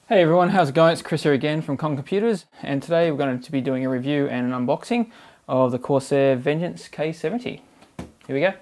Hey everyone, how's it going? It's Chris here again from Con Computers, and today we're going to be doing a review and an unboxing of the Corsair Vengeance K70. Here we go.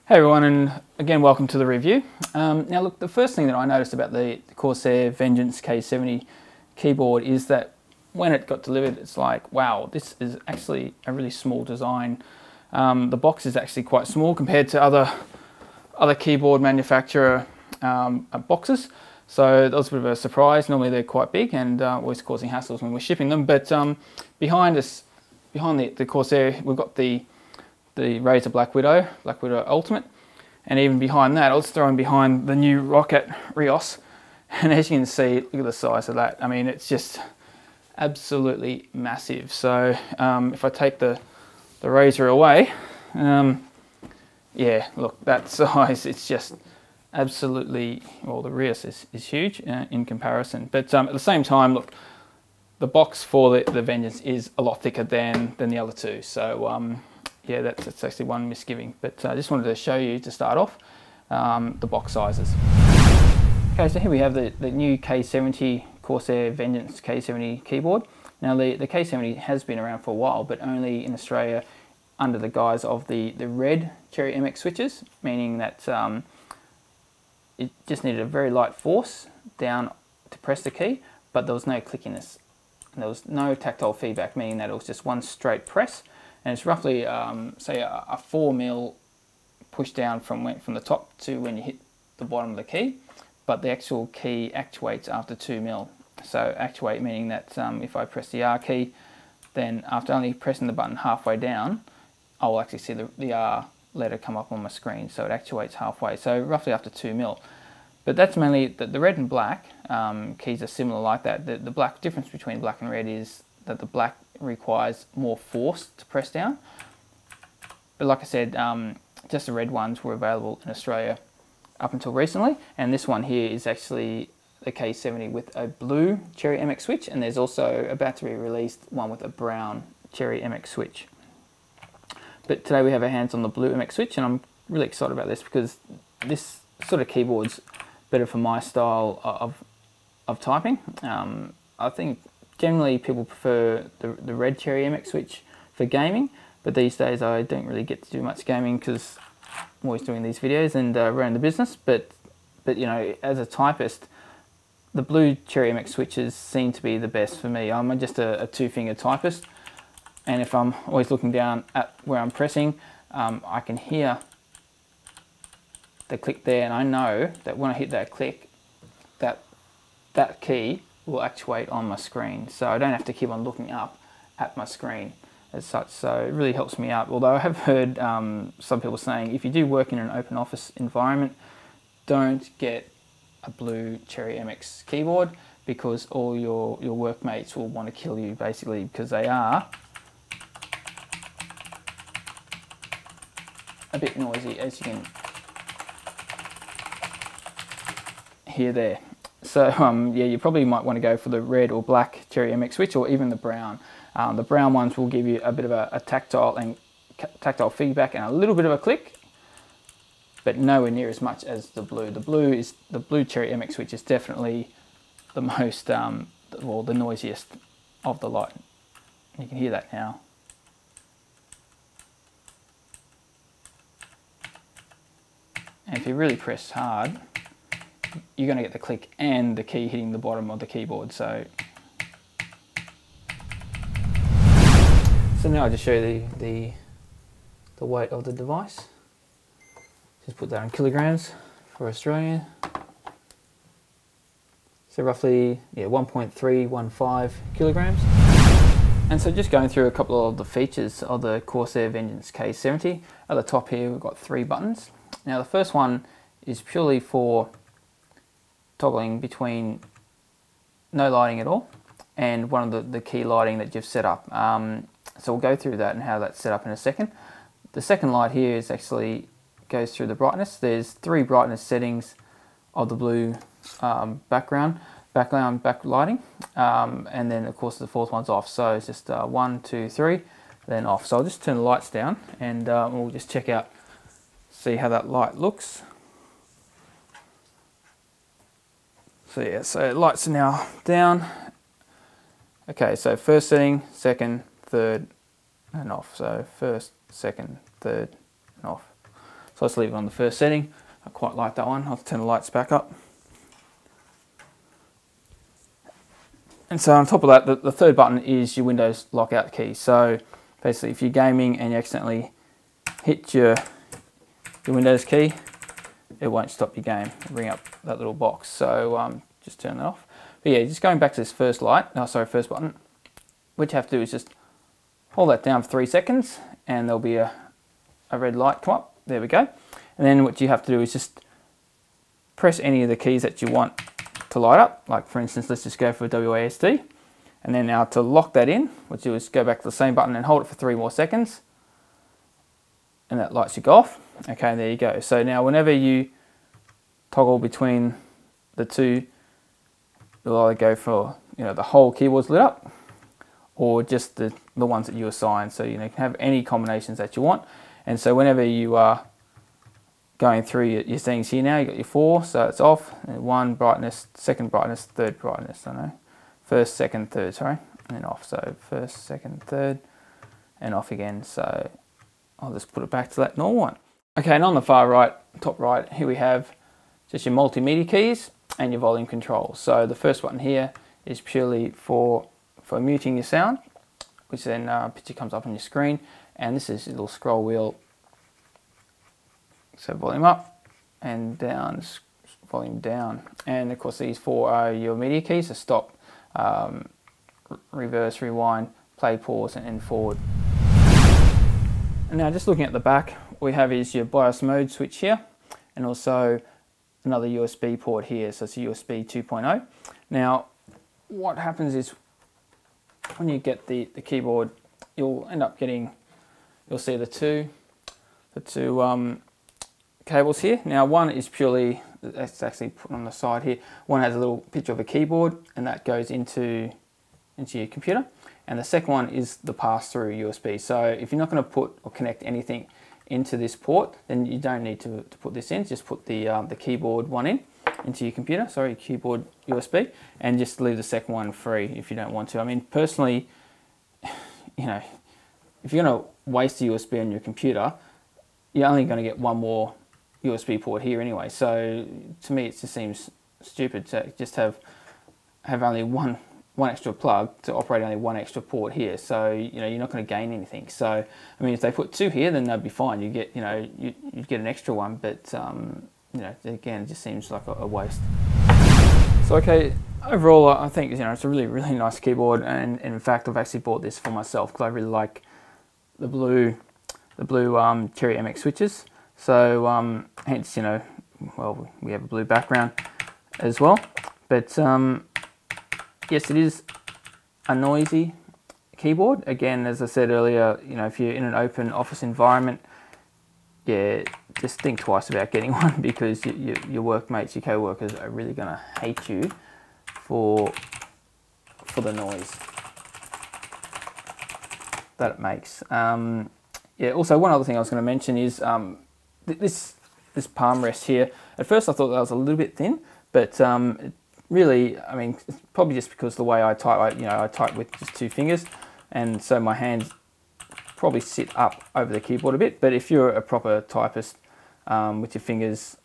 Hey everyone, and again welcome to the review. Now look, the first thing that I noticed about the Corsair Vengeance K70 keyboard is that when it got delivered, it's like, wow, this is actually a really small design. The box is actually quite small compared to other keyboard manufacturer boxes, so that was a bit of a surprise. Normally they're quite big and always causing hassles when we're shipping them. But behind the Corsair, we've got the Razer Black Widow Ultimate, and even behind that, I was throwing behind the new Roccat Rios, and as you can see, look at the size of that. I mean, it's just absolutely massive. So if I take the Razer away, yeah, look, that size, it's just absolutely, well, the Rios is huge in comparison. But at the same time, look, the box for the Vengeance is a lot thicker than the other two. So yeah, that's actually one misgiving, but I just wanted to show you, to start off, the box sizes. Okay, so here we have the new K70 Corsair Vengeance K70 keyboard. Now the K70 has been around for a while, but only in Australia under the guise of the red Cherry MX switches, meaning that it just needed a very light force down to press the key, but there was no clickiness. And there was no tactile feedback, meaning that it was just one straight press. And it's roughly, say, a 4mm push down from the top to when you hit the bottom of the key, but the actual key actuates after 2mm. So actuate meaning that if I press the R key, then after only pressing the button halfway down, I'll actually see the R letter come up on my screen. So it actuates halfway, so roughly after 2mm. But that's mainly, the red and black keys are similar like that. The black difference between black and red is that the black requires more force to press down. But like I said, just the red ones were available in Australia up until recently, and this one here is actually the K70 with a blue Cherry MX switch, and there's also about to be released one with a brown Cherry MX switch. But today we have our hands on the blue MX switch, and I'm really excited about this because this sort of keyboard's better for my style of typing. I think generally people prefer the red Cherry MX switch for gaming, but these days I don't really get to do much gaming because I'm always doing these videos and running the business. But you know, as a typist, the blue Cherry MX switches seem to be the best for me. I'm just a two-finger typist, and if I'm always looking down at where I'm pressing, I can hear the click there, and I know that when I hit that click, that key will actuate on my screen, so I don't have to keep on looking up at my screen as such. So it really helps me out. Although I have heard some people saying if you do work in an open office environment, don't get a blue Cherry MX keyboard, because all your workmates will want to kill you, basically, because they are a bit noisy, as you can hear there. So yeah, you probably might want to go for the red or black Cherry MX switch, or even the brown. The brown ones will give you a bit of a tactile feedback and a little bit of a click, but nowhere near as much as the blue. The blue Cherry MX switch is definitely the most, well, the noisiest of the lot. You can hear that now. And if you really press hard, you're going to get the click and the key hitting the bottom of the keyboard. So now I'll just show you the weight of the device. Just put that in kilograms for Australian. So roughly, yeah, 1.315 kilograms. And so just going through a couple of the features of the Corsair Vengeance K70. At the top here, we've got 3 buttons. Now the first one is purely for toggling between no lighting at all and one of the key lighting that you've set up. So we'll go through that and how that's set up in a second. The second light here is actually goes through the brightness. There's 3 brightness settings of the blue backlighting, and then of course the 4th one's off. So it's just 1, 2, 3, then off. So I'll just turn the lights down, and we'll just check out, see how that light looks. So yeah, so lights are now down. Okay, so first setting, second, third, and off. So first, second, third, and off. So let's leave it on the first setting. I quite like that one. I'll turn the lights back up. And so on top of that, the third button is your Windows lockout key. So basically, if you're gaming and you accidentally hit your Windows key, it won't stop your game. It'll bring up that little box. So just turn that off. But yeah, just going back to this first first button, what you have to do is just hold that down for 3 seconds, and there'll be a red light come up. There we go. And then what you have to do is just press any of the keys that you want to light up. Like for instance, let's just go for WASD. And then now to lock that in, what you do is go back to the same button and hold it for 3 more seconds. And that lights you off. Okay, there you go. So now whenever you toggle between the two, you'll either go for, the whole keyboard's lit up, or just the ones that you assign. So you can have any combinations that you want. And so whenever you are going through your settings here now, you got your 4, so it's off. 1 brightness, second brightness, third brightness. I know, first, second, third. Sorry, and then off. So first, second, third, and off again. So I'll just put it back to that normal one. Okay, and on the far right, top right, here we have just your multimedia keys and your volume control. So the first button here is purely for muting your sound, which then picture comes up on your screen, and this is a little scroll wheel. So volume up and down, volume down, and of course these 4 are your media keys: so stop, reverse, rewind, play, pause, and forward. And now just looking at the back, what we have is your BIOS mode switch here, and also another USB port here, so it's a USB 2.0. Now what happens is when you get the keyboard, you'll end up getting, you'll see the two cables here. Now one is purely, that's actually put on the side here, one has a little picture of a keyboard, and that goes into your computer, and the second one is the pass-through USB. So if you're not going to put or connect anything into this port, then you don't need to put this in. Just put the keyboard one into your computer, keyboard USB, and just leave the second one free if you don't want to. I mean, personally, if you're going to waste a USB on your computer, you're only going to get one more USB port here anyway. So to me, it just seems stupid to just have have only one extra plug to operate only one extra port here, so you know you're not going to gain anything. So I mean, if they put 2 here, then they'd be fine. You get, you know, you'd get an extra one, but you know, again, it just seems like a waste. So okay, overall, I think, you know, it's a really nice keyboard, and in fact, I've actually bought this for myself because I really like the blue Cherry MX switches. So hence, you know, well, we have a blue background as well. But yes, it is a noisy keyboard. Again, as I said earlier, you know, if you're in an open office environment, yeah, just think twice about getting one, because your workmates, your co-workers are really going to hate you for the noise that it makes. Yeah, also one other thing I was going to mention is this palm rest here. At first I thought that was a little bit thin, but really, I mean, it's probably just because the way I type, I type with just 2 fingers, and so my hands probably sit up over the keyboard a bit. But if you're a proper typist, with your fingers,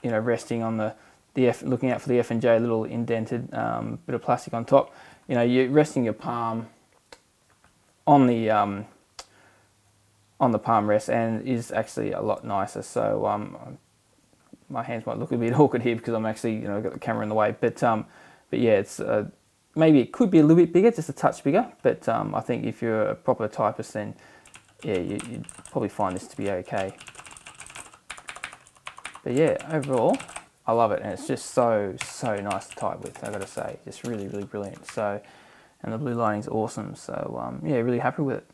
you know, resting on the F, looking out for the F and J, a little indented bit of plastic on top, you know, you're resting your palm on the palm rest, and is actually a lot nicer. So my hands might look a bit awkward here because I'm actually, you know, got the camera in the way, but yeah, it's maybe it could be a little bit bigger, just a touch bigger, but I think if you're a proper typist, then yeah, you'd probably find this to be okay. But yeah, overall, I love it, and it's just so nice to type with, I've got to say. Just really brilliant. So, and the blue lighting's awesome. So yeah, really happy with it.